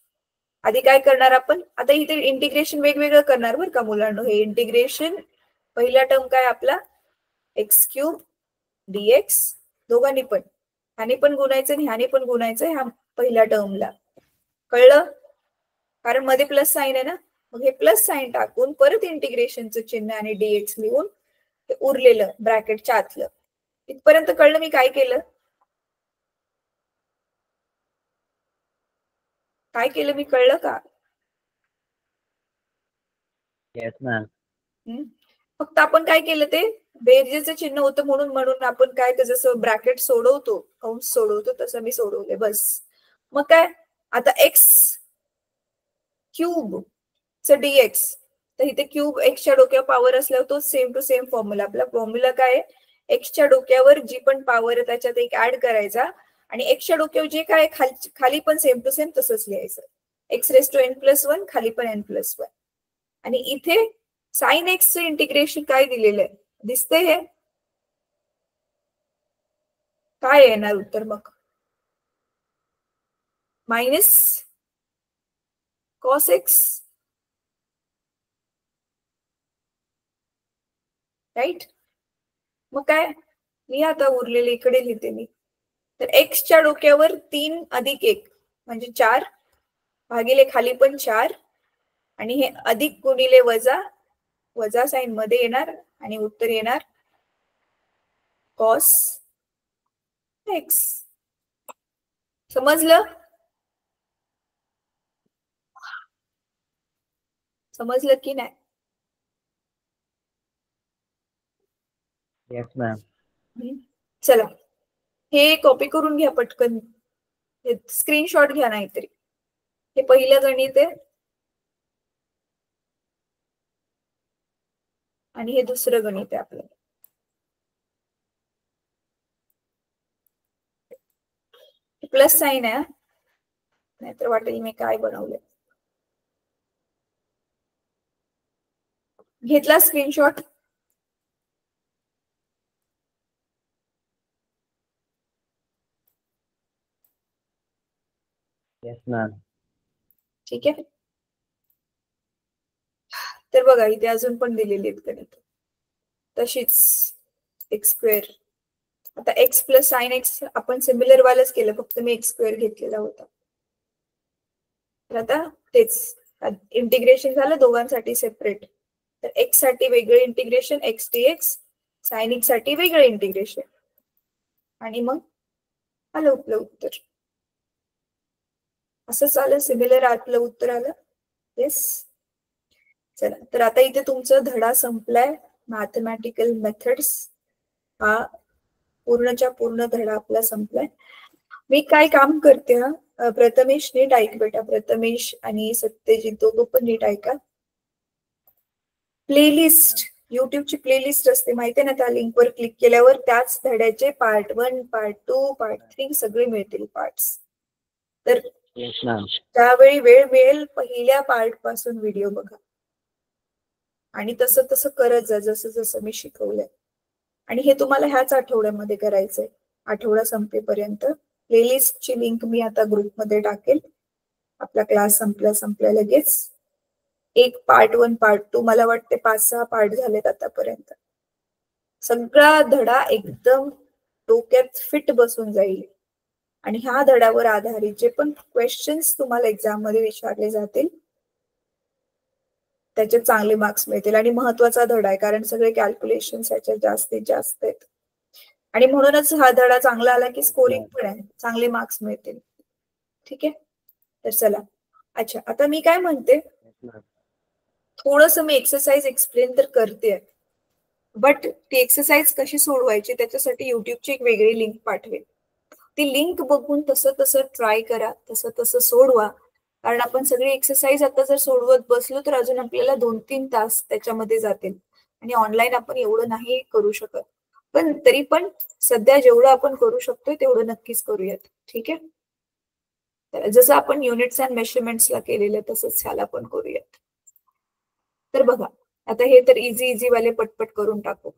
आधी काय करणार आपण? आता इथे इंटिग्रेशन वेगवेगळं करणार बरं का मुलांना. हे इंटिग्रेशन पहिला टर्म काय आपला? x³ dx, दोघांनी पण, ह्याने पण गुणायचं आणि ह्याने पण गुणायचं ह्या पहिल्या टर्मला. कळलं? कारण मध्ये प्लस साइन आहे ना. मग हे प्लस साइन टाकून परत इंटिग्रेशनचं चिन्ह आणि dx लिहून ते उरलेलं ब्रॅकेटच्या आतलं. इथपर्यंत कळलं मी काय केलं? काय केलं मी? कळलं का? Yes ma'am. फक्त आपण काय केलं? ते बेरजेचं चिन्ह होतं म्हणून आपण काय, जसं ब्रॅकेट सोडवतो, कंस सोडवतो, तसं मी सोडवले बस. मग काय आता x³ च dx, तर इथे क्यूब एक्सच्या डोक्यावर पॉवर असल्यावर तो सेम टू सेम फॉर्म्युला. आपला फॉर्म्युला काय? एक्सच्या डोक्यावर जी पण पॉवर आहे त्याच्यात एक ऍड करायचा आणि एक्सच्या डोक्यावर जे काय खाली पण सेम टू सेम तसंच लिहायचं. x raised to n+1, खाली पण n+1. आणि इथे साइन एक्सचं इंटिग्रेशन काय दिलेलं आहे? दिसतंय हे? काय येणार उत्तर मग? Minus cos x, right? मग काय लिहा आता उरलेले, इकडे लिहिते मी. तर एक्सच्या डोक्यावर 3 अधिक 1 म्हणजे 4 भागिले खाली पण 4 आणि हे अधिक गुणिले वजा, वजा साइन मध्ये येणार आणि उत्तर येणार कॉस एक्स. समजलं? समजलं की नाही? Yes ma'am. चला हे कॉपी करून घ्या पटकन, स्क्रीनशॉट घ्या नाहीतरी. हे पहिलं गणित आहे आणि हे दुसरं गणित आहे आपलं. प्लस साइन आहे, नाहीतर वाटेल मी काय बनवलंय. घेतला स्क्रीनशॉट? Yes ma'am. ठीक आहे. तर बघा इथे अजून पण दिलेली आहेत गणित तशीच. x², आता x प्लस साइन एक्स आपण सिमिलर वालच केलं, फक्त मी x² घेतलेला होता. तर आता तेच इंटिग्रेशन झालं दोघांसाठी सेपरेट. तर x साठी वेगळं integration x dx, sine x साठी वेगळं इंटिग्रेशन, आणि मग आलं आपलं उत्तर. असं आलं सिमिलर आपलं उत्तर आलं. येस. चला तर आता इथे तुमचं धडा संपलाय. मॅथमॅटिकल मेथड्स हा पूर्णच्या पूर्ण धडा आपला संपलाय. मी काय काम करते ना, प्रथमेश नीट ऐक बेटा, प्रथमेश आणि सत्यजित दोघं पण नीट ऐका. प्लेलिस्ट, युट्यूबची प्लेलिस्ट असते माहिती आहे ना, त्या लिंकवर क्लिक केल्यावर त्याच धड्याचे पार्ट 1, पार्ट 2, पार्ट 3 सगळे मिळतील पार्ट्स. तर त्यावेळी वेळ मिळेल पहिल्या पार्ट पासून व्हिडिओ बघा आणि तसं तसं करत जा जसं जसं मी शिकवलंय. आणि हे तुम्हाला ह्याच आठवड्यामध्ये करायचंय, आठवडा संपेपर्यंत. प्लेलिस्टची लिंक मी आता ग्रुपमध्ये टाकेल, आपला क्लास संपल्या लगेच. एक पार्ट 1 पार्ट 2 मला वाटते 5-6 पार्ट झालेत आतापर्यंत. सगळा धडा एकदम डोक्यात फिट बसून जाईल आणि ह्या धड्यावर आधारित जे पण क्वेश्चन्स तुम्हाला एक्झाम मध्ये विचारले जातील त्याचे चांगले मार्क्स मिळतील. आणि महत्वाचा धडा आहे कारण सगळे कॅल्क्युलेशन याच्यात जास्तीत जास्त आहेत आणि म्हणूनच हा धडा चांगला आला की स्कोरिंग पण आहे, चांगले मार्क्स मिळतील. ठीक आहे, तर चला. अच्छा, आता मी काय म्हणते, थोडस मी एक्सरसाइज एक्सप्लेन तर करते, बट ती एक्सरसाइज कशी सोडवायची त्याच्यासाठी युट्यूबची एक वेगळी लिंक पाठवेल. ती लिंक बघून तसं ट्राय करा, तसं सोडवा. कारण आपण सगळी एक्सरसाइज आता जर सोडवत बसलो तर अजून आपल्याला 2-3 तास त्याच्यामध्ये जातील आणि ऑनलाईन आपण एवढं नाही करू शकत. पण तरी पण सध्या जेवढं आपण करू शकतोय तेवढं नक्कीच करूयात. ठीक आहे, जसं आपण युनिट्स अँड मेजरमेंट्सला केलेलं तसंच ह्याला पण करूयात. तर बघा, आता हे तर इझी वाले पटपट करून टाकू.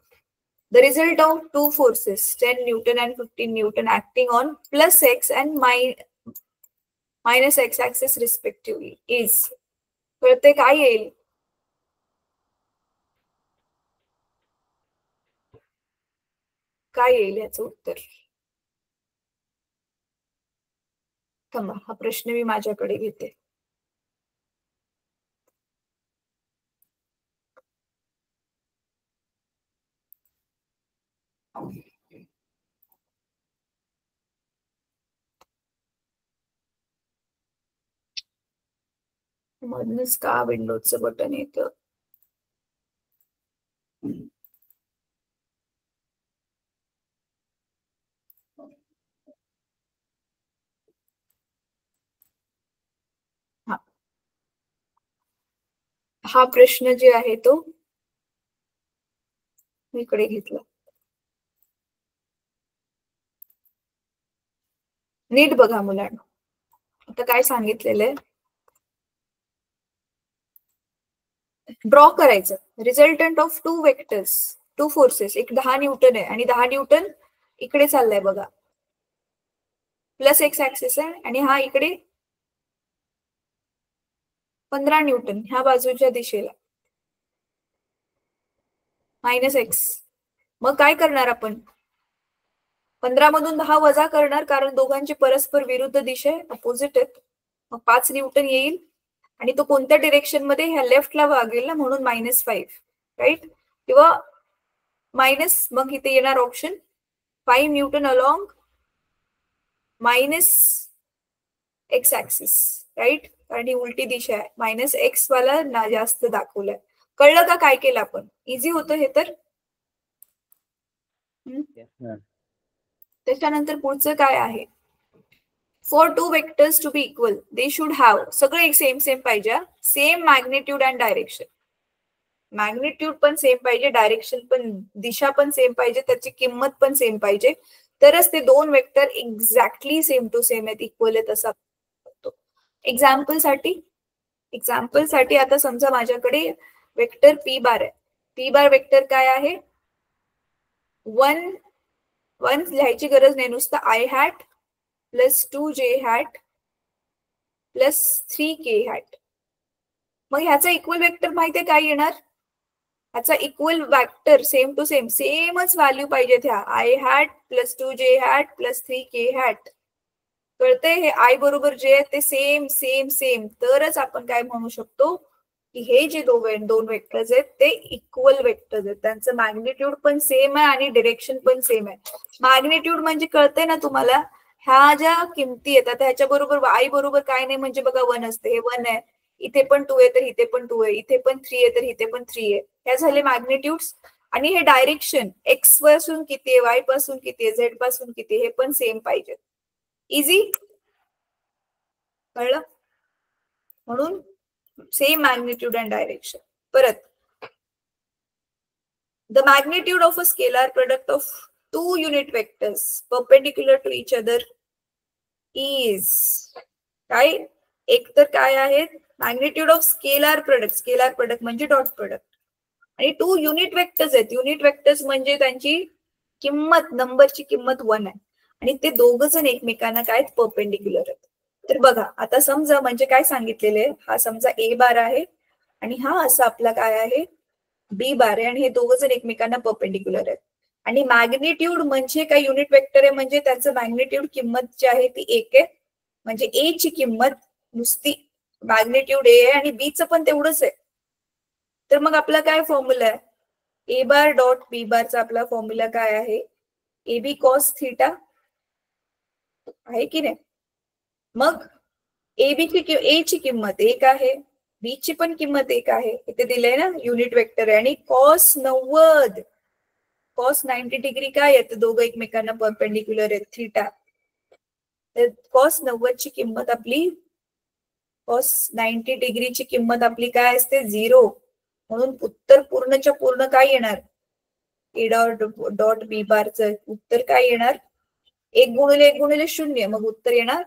The result of two forces, 10 Newton and 15 Newton, acting on plus x and minus x axis respectively is. कळते काय येईल? काय येईल याचं उत्तर? थांबा, हा प्रश्न मी माझ्याकडे घेते. मधनच का विंडोजचं बटन येतं? हा प्रश्न जे आहे तो मी इकडे घेतला. नीट बघा मुलांना, आता काय सांगितलेलं आहे, ड्रॉ करायचं. Resultant of to vectors, two forces. एक 10 न्यूटन आहे आणि 10 न्यूटन इकडे चाललाय बघा, प्लस एक्स ऍक्सिस आहे, आणि हा इकडे 15 न्यूटन ह्या बाजूच्या दिशेला, मायनस एक्स. मग काय करणार आपण? 15 मधून 10 वजा करणार कारण दोघांची परस्पर विरुद्ध दिशा आहे, अपोजिट आहेत. मग 5 न्यूटन येईल आणि तो कोणत्या डिरेक्शन मध्ये? ह्या लेफ्टला वागेल ना, म्हणून -5, राईट? किंवा मायनस, मग इथे येणार option 5 newton along minus x axis, right? कारण ही उलटी दिशा आहे. मायनस एक्स वाला ना जास्त दाखवलाय. कळलं का काय केलं आपण? इझी होतं हे तर. त्याच्यानंतर पुढचं काय आहे? For two vectors to be equal they should have, सगळं एक सेम पाहिजे, same magnitude and direction. Magnitude पण सेम पाहिजे, डायरेक्शन पण, दिशा पण सेम पाहिजे, त्याची किंमत पण सेम पाहिजे, तरच ते दोन vector exactly same to same आहेत, इक्वल आहेत असं बघतो. एक्झाम्पल साठी आता समजा माझ्याकडे वेक्टर पी बार आहे. पी बार वेक्टर काय आहे? 1 लिहायची गरज नाही, नुसतं i hat plus 2j hat plus 3k hat. मग ह्याचा इक्वल वेक्टर माहितीये काय येणार? ह्याचा equal vector same to same, सेमच व्हॅल्यू पाहिजे ह्या, i hat plus 2j hat plus 3k hat. कळते? हे आय बरोबर जे आहे ते सेम, तरच आपण काय म्हणू शकतो की हे जे दोन वेक्टर्स आहेत ते इक्वल वेक्टर्स आहेत, त्यांचं मॅग्निट्यूड पण सेम आहे आणि डिरेक्शन पण सेम आहे. मॅग्निट्यूड म्हणजे कळते ना तुम्हाला, ह्या ज्या किमती आहेत आता ह्याच्या बरोबर आय बरोबर काय नाही म्हणजे बघा 1 असते, हे 1 आहे, इथे पण 2 आहे तर इथे पण 2 आहे, इथे पण 3 आहे तर इथे पण 3 आहे. ह्या झाले मॅग्निट्यूड्स. आणि हे डायरेक्शन, एक्स पासून किती आहे, वाय पासून किती आहे, झेड पासून किती, हे पण सेम पाहिजे. इझी, कळलं? म्हणून सेम मॅग्निट्यूड अँड डायरेक्शन. परत, the magnitude of a scalar product of two unit vectors perpendicular to each other is काय? एक तर काय आहे? मॅग्निट्यूड ऑफ स्केलर प्रोडक्ट म्हणजे डॉट प्रोडक्ट. आणि टू युनिट वेक्टर्स आहेत. युनिट वेक्टर्स म्हणजे त्यांची किंमत, नंबरची किंमत 1 आहे आणि ते दोघ जण एकमेकांना काय परपेंडिक्युलर आहेत. तर बघा आता समजा म्हणजे काय सांगितलेले, हा समजा ए बार आहे आणि हा असा आपला काय आहे बी बार आहे आणि हे दोघं जण एकमेकांना परपेंडिक्युलर आहेत. आणि मॅग्निट्यूड म्हणजे काय युनिट वेक्टर आहे म्हणजे त्याचं मॅग्निट्यूड किंमत जी आहे ती 1 आहे. म्हणजे ए ची किंमत नुसती मॅग्निट्यूड ए आहे आणि बी चं पण तेवढंच आहे. तर मग आपला काय फॉर्म्युला आहे, ए बार डॉट बी बारचा आपला फॉर्म्युला काय आहे, ए बी कॉस थिटा आहे की नाही. मग ए ची किंमत 1 आहे, बी ची पण किंमत 1 आहे, इथे दिलंय ना युनिट वेक्टर आहे. आणि कॉस 90 कॉस 90 डिग्री काय आहे, दोघं एकमेकांना परपेंडिक्युलर आहेत थिटा. तर कॉस 90 ची किंमत आपली कॉस 90 डिग्रीची किंमत आपली काय असते 0. म्हणून उत्तर पूर्णच्या पूर्ण काय येणार, ए डॉट बी बारचं उत्तर काय येणार 1 गुणिले 1 गुणिले 0. मग उत्तर येणार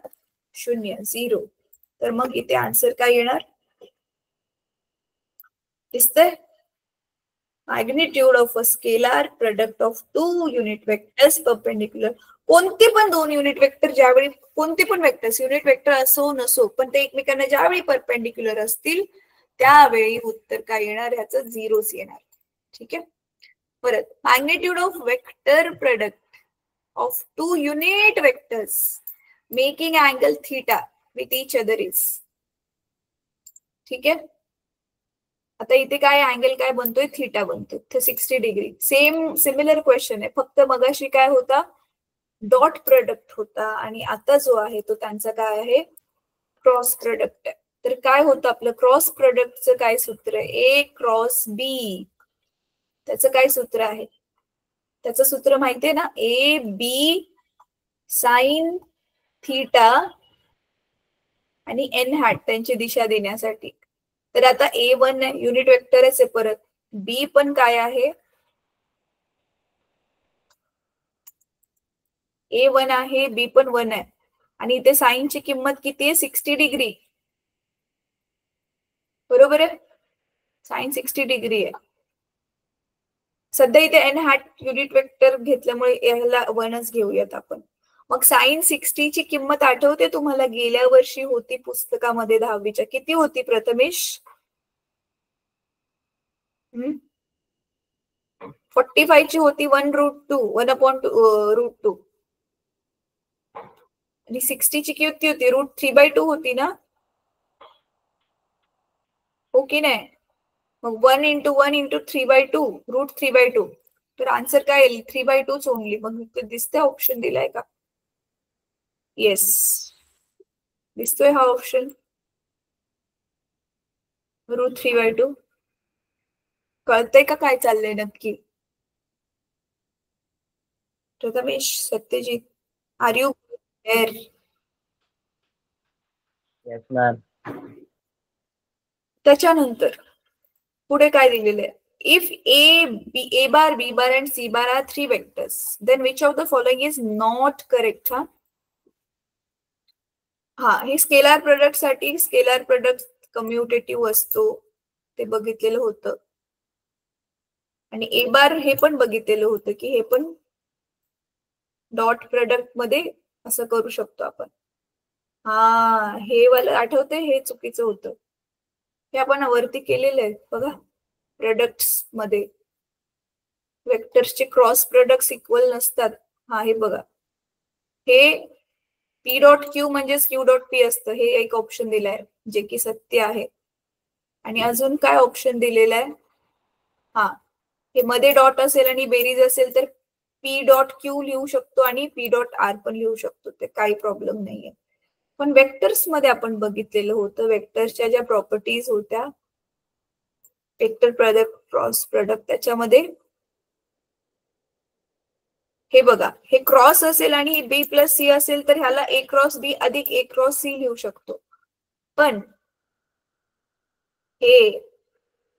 0 0. तर मग इथे आन्सर काय येणार दिसतंय, magnitude of a scalar product of 2 unit vectors perpendicular. कोणते पण 2 युनिट वेक्टर ज्यावेळी कोणते पण वेक्टर्स युनिट वेक्टर असो नसो पण ते एकमेकांना ज्यावेळी परपेंडिक्युलर असतील त्यावेळी उत्तर काय येणार, ह्याचं 0च येणार. ठीक आहे. परत magnitude of vector product of 2 unit vectors making angle theta with each other is. ठीक आहे. आता इथे काय अँगल काय बनतोय, थीटा बनतोय 60 डिग्री. सिमिलर क्वेश्चन आहे, फक्त मगाशी काय होता डॉट प्रोडक्ट होता आणि आता जो आहे तो त्यांचा काय आहे क्रॉस प्रोडक्ट आहे. तर काय होतं आपलं क्रॉस प्रोडक्टचं काय सूत्र आहे, ए क्रॉस बी. त्याचं काय सूत्र आहे, त्याचं सूत्र माहितीये ना, ए बी साइन थीटा आणि एन हॅट त्यांची दिशा देण्यासाठी. तर आता A1 युनिट वेक्टरच आहे, परत बी पण काय आहे A1 आहे, बी पण 1 आहे. आणि इथे साईनची किंमत किती आहे 60 डिग्री. बरोबर आहे, साइन 60 डिग्री आहे. सध्या इथे एन हॅट युनिट वेक्टर घेतल्यामुळे याला 1च घेऊयात आपण. मग साइन 60 ची किंमत आठवते तुम्हाला, गेल्या वर्षी होती पुस्तकामध्ये 10वीच्या, किती होती प्रथमेश? 45 ची होती 1√2 1/√2. आणि 60 ची किती होती, √3/2 होती ना, हो की नाही. मग 1 × 1 × 3/2 √3/2. तर आन्सर काय येईल 3/2 ओनली. मग ते दिसते ऑप्शन दिलाय का, येस दिसतोय हा ऑप्शन √3/2. कळतंय का काय चाललंय नक्की? Prathamesh, Satyajit, are you there? Yes ma'am. त्याच्यानंतर पुढे काय दिलेलं आहे, if A bar B bar and C bar are 3 vectors then which of the following is not correct. हा हे स्केलार प्रोडक्ट साठी स्केलार प्रोडक्ट कम्युटेटिव्ह असतो ते बघितलेलं होतं. आणि ए बार हे पण बघितलेलं होतं की हे पण डॉट प्रोडक्ट मध्ये असं करू शकतो आपण. हा हे वाला आठवते, हे चुकीचं होतं. हे आपण वरती केलेलं आहे बघा, प्रोडक्ट्स मध्ये वेक्टर्सचे क्रॉस प्रोडक्ट्स इक्वल नसतात. हा हे बघा, हे पी डॉट क्यू म्हणजेच क्यू डॉट पी असतं, हे एक ऑप्शन दिलाय जे की सत्य आहे. आणि अजून काय ऑप्शन दिलेलं आहे, हा हे मध्ये डॉट असेल आणि बेरीज असेल तर पी डॉट क्यू लिहू शकतो आणि पी डॉट आर पण लिहू शकतो, ते काही प्रॉब्लेम नाहीये. पण वेक्टर्स मध्ये आपण बघितलेलं होतं, वेक्टर्सच्या ज्या प्रॉपर्टीज होत्या वेक्टर प्रोडक्ट क्रॉस प्रोडक्ट, त्याच्यामध्ये हे बघा, हे क्रॉस असेल आणि बी प्लस सी असेल तर ह्याला ए क्रॉस बी अधिक ए क्रॉस सी लिहू शकतो. पण हे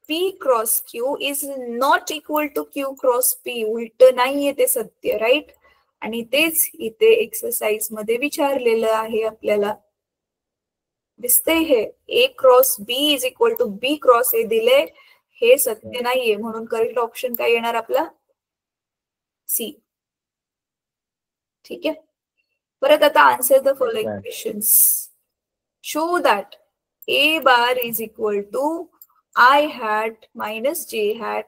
P cross Q is not equal to Q cross P, उलट नाहीये ते सत्य, राईट. आणि तेच इथे एक्सरसाइज मध्ये विचारलेलं आहे आपल्याला. दिसतंय हे A cross B is equal to B cross A दिले, हे सत्य नाहीये. म्हणून करेक्ट ऑप्शन काय येणार आपला सी. ठीक आहे. परत आता answer the following questions. show that a bar is equal to I hat minus j hat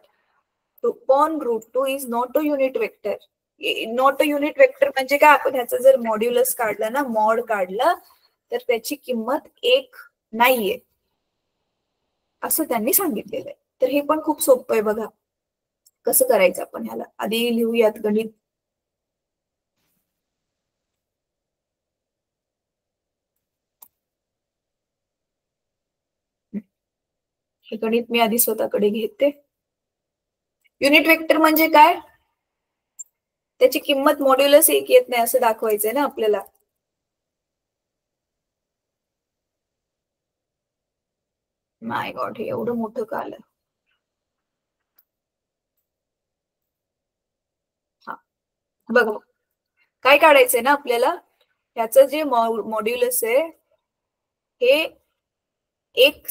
upon root 2 is not a unit vector. Not a unit vector म्हणजे काय, आपण ह्याचा जर मॉड्युलस काढला ना, मॉड काढला, तर त्याची किंमत 1 नाहीये असं त्यांनी सांगितलेलं आहे. तर हे पण खूप सोपं आहे बघा. कसं करायचं आपण ह्याला, आधी लिहूयात गणित. हे गणित मी आधी स्वतःकडे घेते. युनिट वेक्टर म्हणजे काय, त्याची किंमत मॉड्युलस 1 येत नाही असं दाखवायचंय ना आपल्याला. माय गॉड, हे एवढं मोठं का आलं. हा बघा, काय काढायचंय ना आपल्याला, ह्याचं जे मॉड्युलस आहे हे 1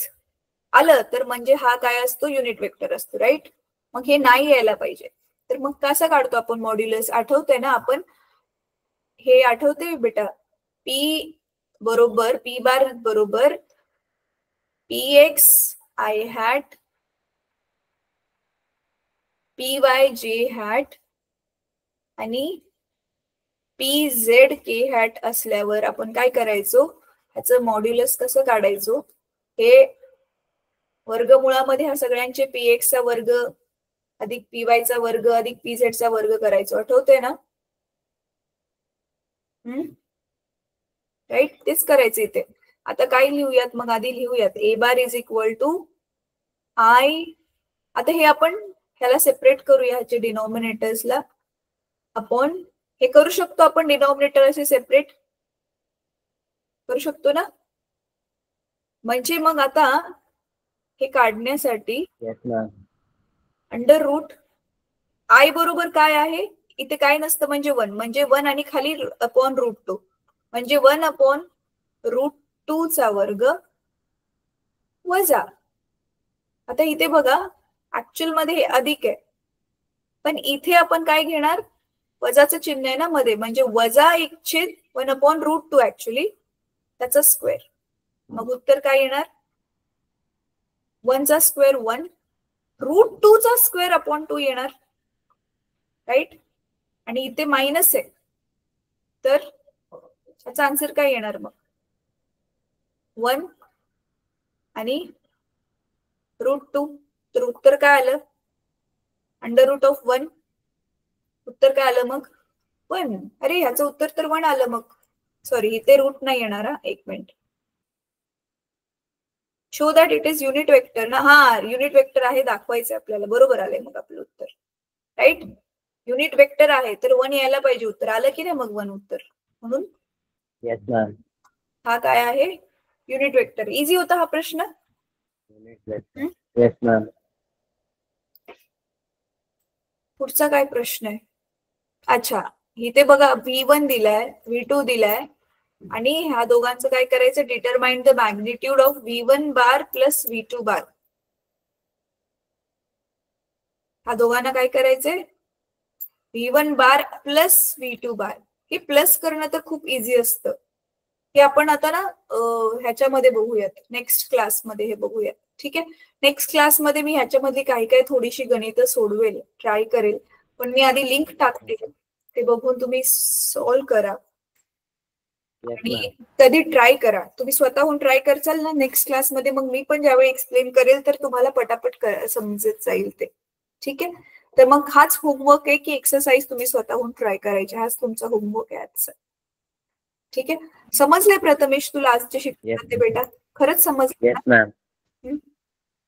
आलं तर म्हणजे हा काय असतो, युनिट वेक्टर असतो, राईट. मग हे नाही यायला पाहिजे. तर मग कसं काढतो आपण मॉड्युलस, आठवतंय ना आपण, हे आठवते बेटा, पी बरोबर पी बार बरोबर P X I hat P Y जे हॅट आणि पी झेड के हॅट असल्यावर आपण काय करायचो, ह्याचं मॉड्युलस कसं काढायचो, हे वर्गमुळामध्ये ह्या सगळ्यांचे पी एक्स चा वर्ग अधिक पी वाय चा वर्ग अधिक पी झेड चा वर्ग करायचो, आठवतंय ना. राईट, तेच करायचं इथे. आता काय लिहूयात मग, आधी लिहूयात A bar is equal to I. आता हे आपण ह्याला सेपरेट करूया, ह्याचे डिनॉमिनेटर्सला अपॉन, हे करू शकतो आपण डिनॉमिनेटर असे सेपरेट करू शकतो ना. म्हणजे मग आता हे काढण्यासाठी अंडर रूट आय बरोबर काय आहे, इथे काय नसतं म्हणजे 1, म्हणजे 1 आणि खाली अपॉन रूट 2 म्हणजे 1 अपॉन रूट 2 चा वर्ग वजा. आता इथे बघा, ऍक्च्युअल मध्ये हे अधिक आहे, पण इथे आपण काय घेणार, वजाचं चिन्ह आहे ना मध्ये, म्हणजे वजा 1/1 अपॉन रूट 2 ऍक्च्युअली त्याचा स्क्वेअर. मग उत्तर काय येणार, 1 चा स्क्वेअर 1, रूट 2 चा स्क्वेअर अपॉन 2 येणार, राईट. आणि इथे मायनस आहे, तर त्याचा आन्सर काय येणार मग, 1 आणि रूट 2. तर उत्तर काय आलं, अंडर रूट ऑफ 1. उत्तर काय आलं मग, 1. अरे ह्याचं उत्तर तर 1 आलं. मग सॉरी, इथे रूट नाही येणार. एक minute, show that it is unit vector ना. हा, युनिट वेक्टर आहे दाखवायचं आपल्याला. बरोबर आलंय मग आपलं उत्तर, राईट. युनिट वेक्टर आहे तर 1 यायला पाहिजे. उत्तर आलं की नाही मग 1 उत्तर, म्हणून येस मॅम. हा काय आहे, युनिट वेक्टर. इझी होता हा प्रश्न. Yes ma'am. पुढचा काय प्रश्न आहे. अच्छा, इथे बघा V1 दिलाय, V2 दिलाय, आणि ह्या दोघांचं काय करायचं, determine the magnitude of V1 bar plus V2 बार. ह्या दोघांना काय करायचंय, V1 बार प्लस V2 बार. हे प्लस करणं तर खूप इझी असतं. हे आपण आता ना ह्याच्यामध्ये बघूयात, नेक्स्ट क्लासमध्ये हे बघूयात, ठीक आहे. नेक्स्ट क्लासमध्ये मी ह्याच्यामध्ये काही काही थोडीशी गणितं सोडवेल, ट्राय करेल. पण मी आधी लिंक टाकते, ते बघून तुम्ही सॉल्व्ह करा आणि कधी ट्राय करा. तुम्ही स्वतःहून ट्राय करचाल ना नेक्स्ट क्लासमध्ये, मग मी पण ज्यावेळी एक्सप्लेन करेल तर तुम्हाला पटापट समजत जाईल ते, ठीक आहे. तर मग हाच होमवर्क आहे की एक्सरसाइज तुम्ही स्वतःहून ट्राय करायचे, हाच तुमचा होमवर्क आहे आजचा, ठीक आहे. समजलंय प्रथमेश तुला आजचे शिकवते बेटा, खरंच समजलं? Yes ma'am.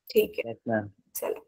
ठीक आहे, येस मॅम. चला.